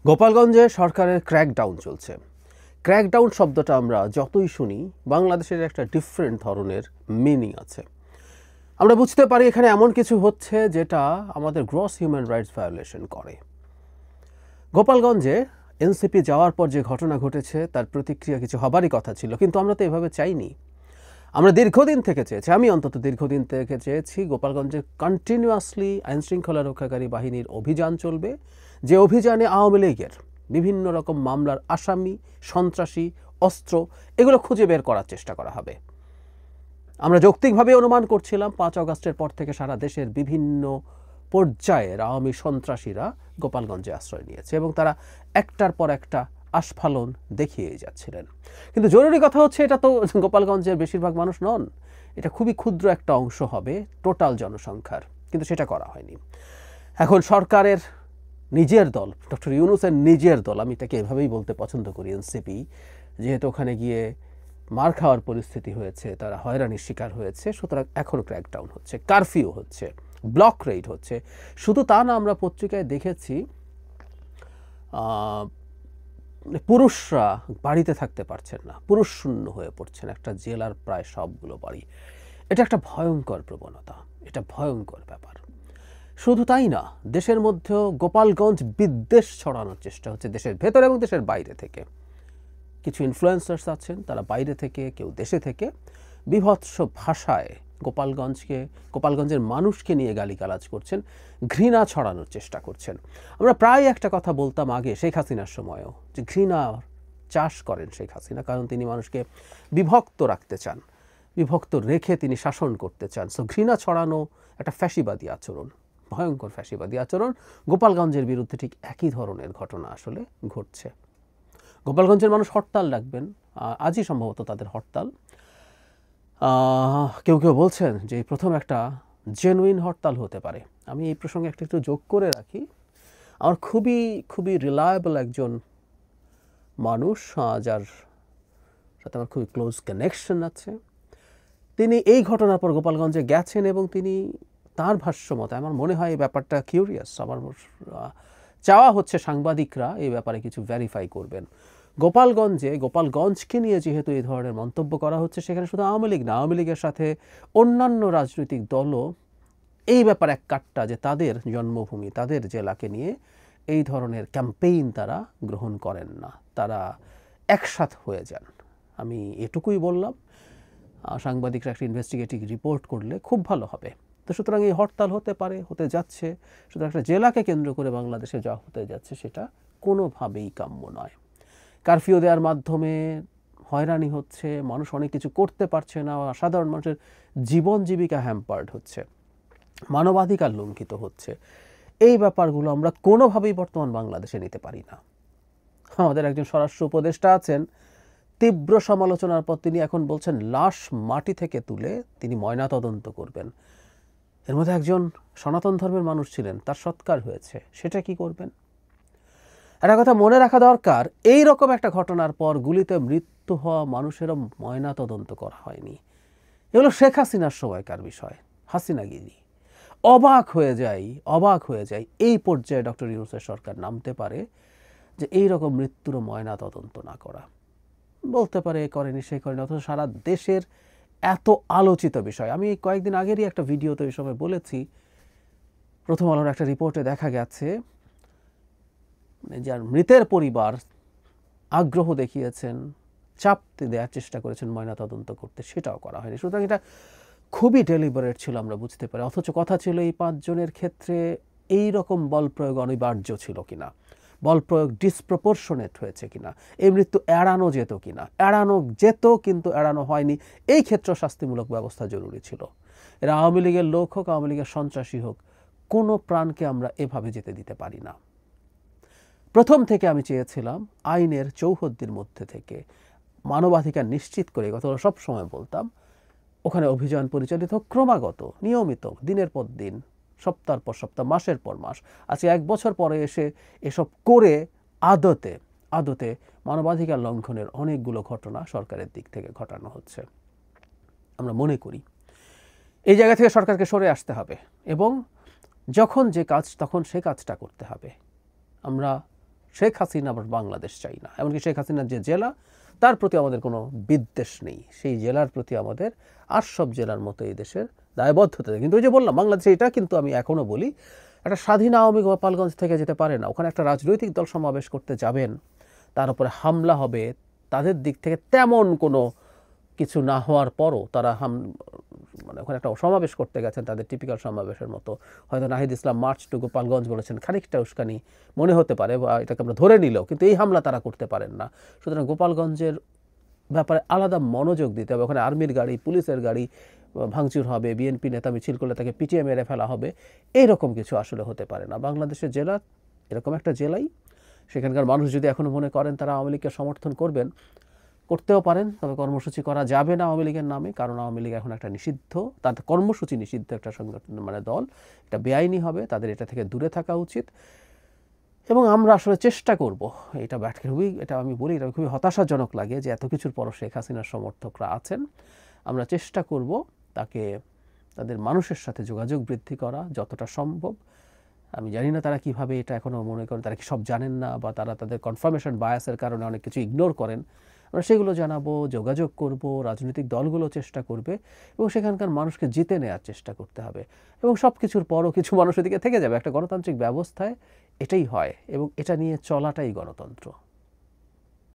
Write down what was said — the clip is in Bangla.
গোপালগঞ্জে সরকারের ক্র্যাকডাউন চলছে। ক্র্যাকডাউন শব্দটা আমরা যতই শুনি, বাংলাদেশের একটা ডিফারেন্ট ধরনের মিনিং আছে। আমরা বুঝতে পারি এখানে এমন কিছু হচ্ছে যেটা আমাদের গ্রস হিউম্যান রাইটস ভায়োলেশন করে। গোপালগঞ্জে এনসিপি যাওয়ার পর যে ঘটনা ঘটেছে তার প্রতিক্রিয়া কিছু হবারই কথা ছিল, কিন্তু আমরা তো এভাবে চাইনি। আমরা দীর্ঘদিন থেকে চেয়েছি, আমি অন্তত দীর্ঘদিন থেকে চেয়েছি গোপালগঞ্জে কন্টিনিউয়াসলি আইনশৃঙ্খলা রক্ষাকারী বাহিনীর অভিযান চলবে, যে অভিযানে আওয়ামী লীগের বিভিন্ন রকম মামলার আসামি, সন্ত্রাসী, অস্ত্র এগুলো খুঁজে বের করার চেষ্টা করা হবে। আমরা যৌক্তিকভাবে অনুমান করছিলাম 5 আগস্টের পর থেকে সারা দেশের বিভিন্ন পর্যায়ের আওয়ামী সন্ত্রাসীরা গোপালগঞ্জে আশ্রয় নিয়েছে এবং তারা একটার পর একটা আস্ফালন দেখিয়ে যাচ্ছিলেন। কিন্তু জরুরি কথা হচ্ছে, এটা তো গোপালগঞ্জের বেশিরভাগ মানুষ নন, এটা খুবই ক্ষুদ্র একটা অংশ হবে টোটাল জনসংখ্যার, কিন্তু সেটা করা হয়নি। এখন সরকারের নিজের দল, ডক্টর ইউনূসের নিজের দল, আমি এটাকে এভাবেই বলতে পছন্দ করি, এনসিপি, যেহেতু ওখানে গিয়ে মার খাওয়ার পরিস্থিতি হয়েছে, তারা হয়রানির শিকার হয়েছে, সুতরাং এখনও ক্র্যাকডাউন হচ্ছে, কারফিউ হচ্ছে, ব্লক রেড হচ্ছে। শুধু তা না, আমরা পত্রিকায় দেখেছি পুরুষরা বাড়িতে থাকতে পারছেন না, পুরুষ শূন্য হয়ে পড়ছেন একটা জেলার প্রায় সবগুলো বাড়ি। এটা একটা ভয়ঙ্কর প্রবণতা, এটা ভয়ঙ্কর ব্যাপার। শুধু তাই না, দেশের মধ্যেও গোপালগঞ্জ বিদ্বেষ ছড়ানোর চেষ্টা হচ্ছে, দেশের ভেতরে এবং দেশের বাইরে থেকে। কিছু ইনফ্লুয়েন্সার্স আছেন, তারা বাইরে থেকে, কেউ দেশে থেকে বিভৎস ভাষায় গোপালগঞ্জের মানুষকে নিয়ে গালিগালাজ করছেন, ঘৃণা ছড়ানোর চেষ্টা করছেন। আমরা প্রায় একটা কথা বলতাম আগে শেখ হাসিনার সময়ও, যে ঘৃণা চাষ করেন শেখ হাসিনা, কারণ তিনি মানুষকে বিভক্ত রাখতে চান, বিভক্ত রেখে তিনি শাসন করতে চান। সো ঘৃণা ছড়ানো একটা ফ্যাসিবাদী আচরণ, ভয়ঙ্কর ফ্যাসিবাদী আচরণ। গোপালগঞ্জের বিরুদ্ধে ঠিক একই ধরনের ঘটনা আসলে ঘটছে। গোপালগঞ্জের মানুষ হরতাল ডাকবেন, আজই সম্ভবত তাদের হরতাল। কেউ কেউ বলছেন যে প্রথম একটা জেনুইন হরতাল হতে পারে। আমি এই প্রসঙ্গে একটু যোগ করে রাখি, আমার খুবই খুবই রিলায়েবল একজন মানুষ, যার সাথে আমার খুবই ক্লোজ কানেকশন আছে, তিনি এই ঘটনার পর গোপালগঞ্জে গেছেন এবং তিনি তার ভাষ্য মতে, আমার মনে হয় এই ব্যাপারটা কিউরিয়াস, আমার চাওয়া হচ্ছে সাংবাদিকরা এই ব্যাপারে কিছু ভেরিফাই করবেন। গোপালগঞ্জকে নিয়ে যেহেতু এই ধরনের মন্তব্য করা হচ্ছে, সেখানে শুধু আওয়ামী লীগ না, আওয়ামী লীগের সাথে অন্যান্য রাজনৈতিক দলও এই ব্যাপারে এক কাট্টা, যে তাদের জন্মভূমি, তাদের জেলাকে নিয়ে এই ধরনের ক্যাম্পেইন তারা গ্রহণ করেন না, তারা একসাথ হয়ে যান। আমি এটুকুই বললাম, সাংবাদিকরা একটা ইনভেস্টিগেটিভ রিপোর্ট করলে খুব ভালো হবে। তো সুতরাং এই হরতাল হতে পারে, হতে যাচ্ছে, সুতরাং একটা জেলাকে কেন্দ্র করে বাংলাদেশে যা হতে যাচ্ছে সেটা কোনোভাবেই কাম্য নয়। কারফিউ দেওয়ার মাধ্যমে হয়রানি হচ্ছে, মানুষ অনেক কিছু করতে পারছে না, সাধারণ মানুষের জীবন জীবিকা হ্যাম্পার্ড হচ্ছে, মানবাধিকার লঙ্ঘিত হচ্ছে। এই ব্যাপারগুলো আমরা কোনোভাবেই বর্তমান বাংলাদেশে নিতে পারি না। আমাদের একজন স্বরাষ্ট্র উপদেষ্টা আছেন, তীব্র সমালোচনার পর তিনি এখন বলছেন লাশ মাটি থেকে তুলে তিনি ময়নাতদন্ত করবেন। এর মধ্যে একজন সনাতন ধর্মের মানুষ ছিলেন, তার সৎকার হয়েছে, সেটা কি করবেন? একটা কথা মনে রাখা দরকার, এই রকম একটা ঘটনার পর গুলিতে মৃত্যু হওয়া মানুষেরও ময়নাতদন্ত করা হয়নি। এগুলো শেখ হাসিনার সময়কার বিষয়, হাসিনাগিরি। অবাক হয়ে যাই এই পর্যায়ে ডক্টর ইউনূসের সরকার নামতে পারে যে এই রকম মৃত্যুরও ময়নাতদন্ত না করা। বলতে পারে করেনি, সে করেনি, অথচ সারা দেশের এত আলোচিত বিষয়। আমি কয়েকদিন আগেরই একটা ভিডিওতে এই সময় বলেছি, প্রথম আলোর একটা রিপোর্টে দেখা গেছে যার মৃতের পরিবার আগ্রহ দেখিয়েছেন, চাপ দেওয়ার চেষ্টা করেছেন ময়নাতদন্ত করতে, সেটাও করা হয়নি। সুতরাং এটা খুবই ডেলিবারেট ছিল, আমরা বুঝতে পারি। অথচ কথা ছিল এই 5 জনের ক্ষেত্রে এই রকম বল প্রয়োগ অনিবার্য ছিল কিনা, বল প্রয়োগ ডিসপ্রপোর্শনেট হয়েছে কিনা, এই মৃত্যু এড়ানো যেত কিনা। এড়ানো যেত, কিন্তু এড়ানো হয়নি। এই ক্ষেত্রে শাস্তিমূলক ব্যবস্থা জরুরি ছিল। এরা আওয়ামী লীগের লোক হোক, আওয়ামী লীগের সন্ত্রাসী হোক, কোনো প্রাণকে আমরা এভাবে যেতে দিতে পারি না। প্রথম থেকে আমি চেয়েছিলাম আইনের চৌহদ্দির মধ্যে থেকে মানবাধিকার নিশ্চিত করে, কথা সব সময় বলতাম, ওখানে অভিযান পরিচালিত হোক ক্রমাগত, নিয়মিত, দিনের পর দিন, সপ্তাহের পর সপ্তাহ, মাসের পর মাস। আজকে 1 বছর পরে এসে এসব করে আদতে মানবাধিকার লঙ্ঘনের অনেকগুলো ঘটনা সরকারের দিক থেকে ঘটানো হচ্ছে। আমরা মনে করি এই জায়গা থেকে সরকারকে সরে আসতে হবে এবং যখন যে কাজ তখন সে কাজটা করতে হবে। আমরা শেখ হাসিনা আবার বাংলাদেশ চাই না। এমনকি শেখ হাসিনার যে জেলা, তার প্রতি আমাদের কোনো বিদ্বেষ নেই। সেই জেলার প্রতি আমাদের আর সব জেলার মতো এই দেশের দায়বদ্ধতা। কিন্তু ওই যে বললাম, বাংলাদেশে এটা কিন্তু আমি এখনও বলি, একটা স্বাধীন আওয়ামী গোপালগঞ্জ থেকে যেতে পারে না। ওখানে একটা রাজনৈতিক দল সমাবেশ করতে যাবেন, তার উপরে হামলা হবে, তাদের দিক থেকে তেমন কোনো কিছু না হওয়ার পরও তারা মানে ওখানে একটা সমাবেশ করতে গেছেন, তাদের টিপিক্যাল সমাবেশের মতো। হয়তো নাহিদ ইসলাম মার্চ টু গোপালগঞ্জ বলেছেন, খানিকটা উস্কানি মনে হতে পারে বা এটাকে আমরা ধরে নিলেও, কিন্তু এই হামলা তারা করতে পারেন না। সুতরাং গোপালগঞ্জের ব্যাপারে আলাদা মনোযোগ দিতে হবে। ওখানে আর্মির গাড়ি, পুলিশের গাড়ি ভাঙচুর হবে, বিএনপি নেতা মিছিল করলে তাকে পিটিয়ে মেরে ফেলা হবে, এইরকম কিছু আসলে হতে পারে না। বাংলাদেশের জেলা এরকম একটা জেলাই, সেখানকার মানুষ যদি এখনও মনে করেন তারা আওয়ামী লীগকে সমর্থন করবেন, করতেও পারেন, তবে কর্মসূচি করা যাবে না আওয়ামী লীগের নামে, কারণ আওয়ামী লীগ এখন একটা নিষিদ্ধ, তাদের কর্মসূচি নিষিদ্ধ একটা সংগঠন, মানে দল, এটা বেআইনি হবে, তাদের এটা থেকে দূরে থাকা উচিত। এবং আমরা আসলে চেষ্টা করব, এটা খুবই, এটা আমি বলি, এটা খুবই হতাশাজনক লাগে যে এত কিছুর পরও শেখ হাসিনার সমর্থকরা আছেন। আমরা চেষ্টা করব তাকে, তাদের মানুষের সাথে যোগাযোগ বৃদ্ধি করা যতটা সম্ভব। আমি জানি না তারা কিভাবে এটা এখনও মনে করেন, তারা কি সব জানেন না, বা তারা তাদের কনফার্মেশন বায়াসের কারণে অনেক কিছু ইগনোর করেন। আমরা সেগুলো জানাবো, যোগাযোগ করব, রাজনৈতিক দলগুলো চেষ্টা করবে এবং সেখানকার মানুষকে জিতে নেওয়ার চেষ্টা করতে হবে। এবং সব কিছুর পরও কিছু মানুষ এদিকে থেকে যাবে। একটা গণতান্ত্রিক ব্যবস্থায় এটাই হয় এবং এটা নিয়ে চলাটাই গণতন্ত্র।